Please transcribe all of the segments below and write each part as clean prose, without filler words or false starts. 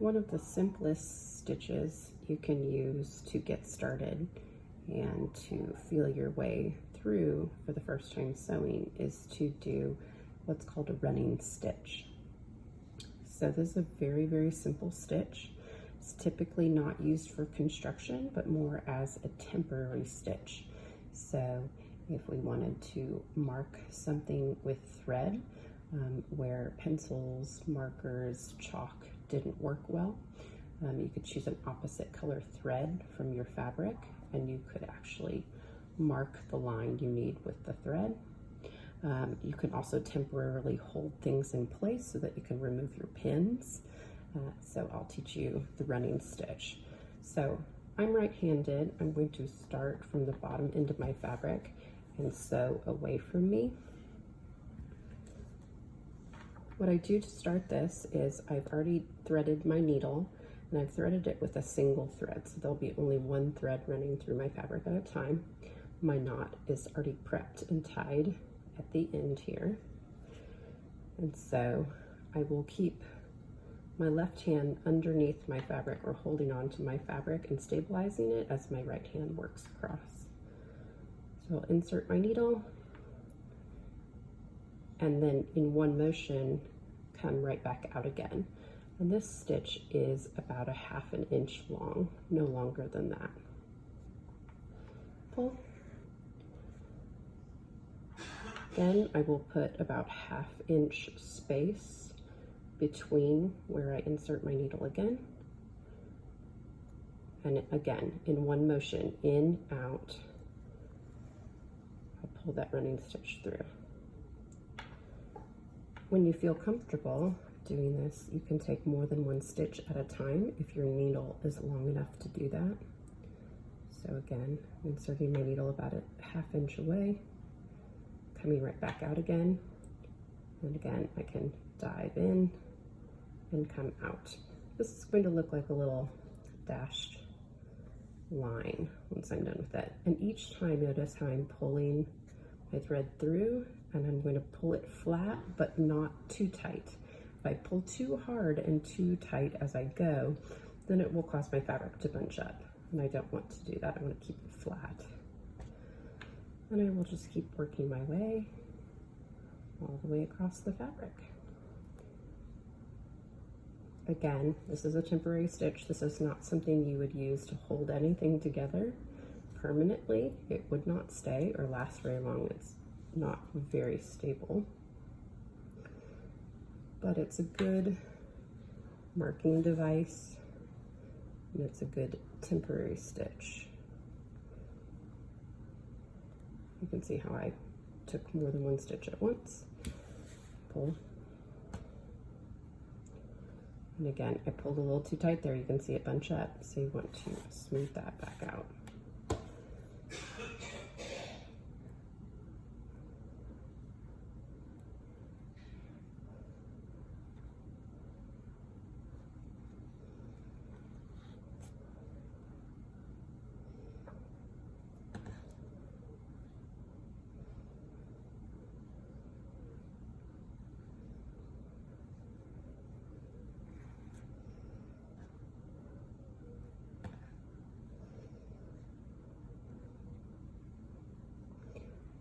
One of the simplest stitches you can use to get started and to feel your way through for the first time sewing is to do what's called a running stitch. So this is a very, very simple stitch. It's typically not used for construction, but more as a temporary stitch. So if we wanted to mark something with thread, where pencils, markers, chalk didn't work well, you could choose an opposite color thread from your fabric, and you could actually mark the line you need with the thread. You can also temporarily hold things in place so that you can remove your pins. So I'll teach you the running stitch. So I'm right-handed. I'm going to start from the bottom end of my fabric and sew away from me. What I do to start this is I've already threaded my needle, and I've threaded it with a single thread, so there'll be only one thread running through my fabric at a time. My knot is already prepped and tied at the end here, and so I will keep my left hand underneath my fabric, or holding on to my fabric and stabilizing it as my right hand works across. So I'll insert my needle, and then in one motion come right back out again. And this stitch is about a ½ an inch long, no longer than that. Pull. Then I will put about ½ inch space between where I insert my needle again. And again, in one motion, in, out, I'll pull that running stitch through. When you feel comfortable doing this, you can take more than one stitch at a time if your needle is long enough to do that. So again, I'm inserting my needle about a ½ inch away, coming right back out again. And again, I can dive in and come out. This is going to look like a little dashed line once I'm done with it. And each time, notice how I'm pulling my thread through, and I'm going to pull it flat, but not too tight. If I pull too hard and too tight as I go, then it will cause my fabric to bunch up, and I don't want to do that. I want to keep it flat. And I will just keep working my way all the way across the fabric. Again, this is a temporary stitch. This is not something you would use to hold anything together permanently. It would not stay or last very long. It's not very stable, but it's a good marking device, and it's a good temporary stitch. You can see how I took more than one stitch at once. Pull. And again, I pulled a little too tight there. You can see it bunch up, so you want to smooth that back out.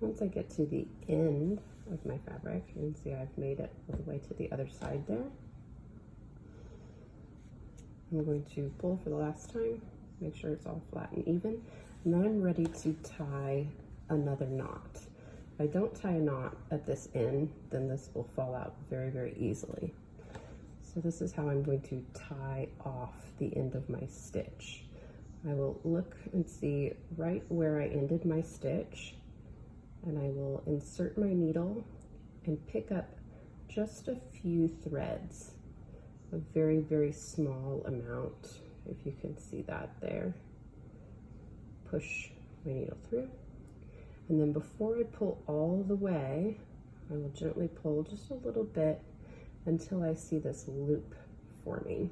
Once I get to the end of my fabric, you can see I've made it all the way to the other side there. I'm going to pull for the last time, make sure it's all flat and even, and then I'm ready to tie another knot. If I don't tie a knot at this end, then this will fall out very, very easily. So this is how I'm going to tie off the end of my stitch. I will look and see right where I ended my stitch, and I will insert my needle and pick up just a few threads, a very, very small amount, if you can see that there. Push my needle through, and then before I pull all the way, I will gently pull just a little bit until I see this loop forming.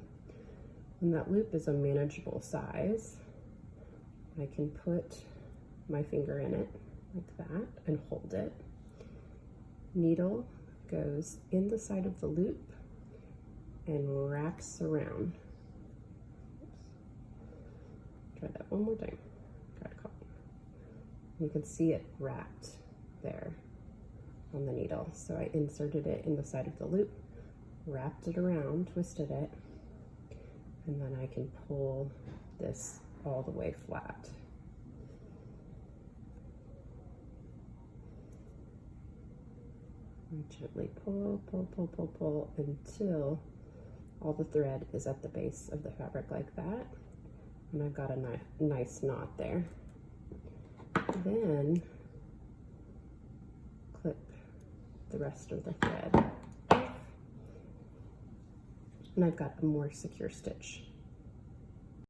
When that loop is a manageable size, I can put my finger in it like that and hold it. Needle goes in the side of the loop and wraps around Try that one more time. Try to caught. You can see it wrapped there on the needle. So I inserted it in the side of the loop, wrapped it around, twisted it, and then I can pull this all the way flat. And gently pull, pull, pull, pull, pull until all the thread is at the base of the fabric like that. And I've got a nice knot there. Then clip the rest of the thread. And I've got a more secure stitch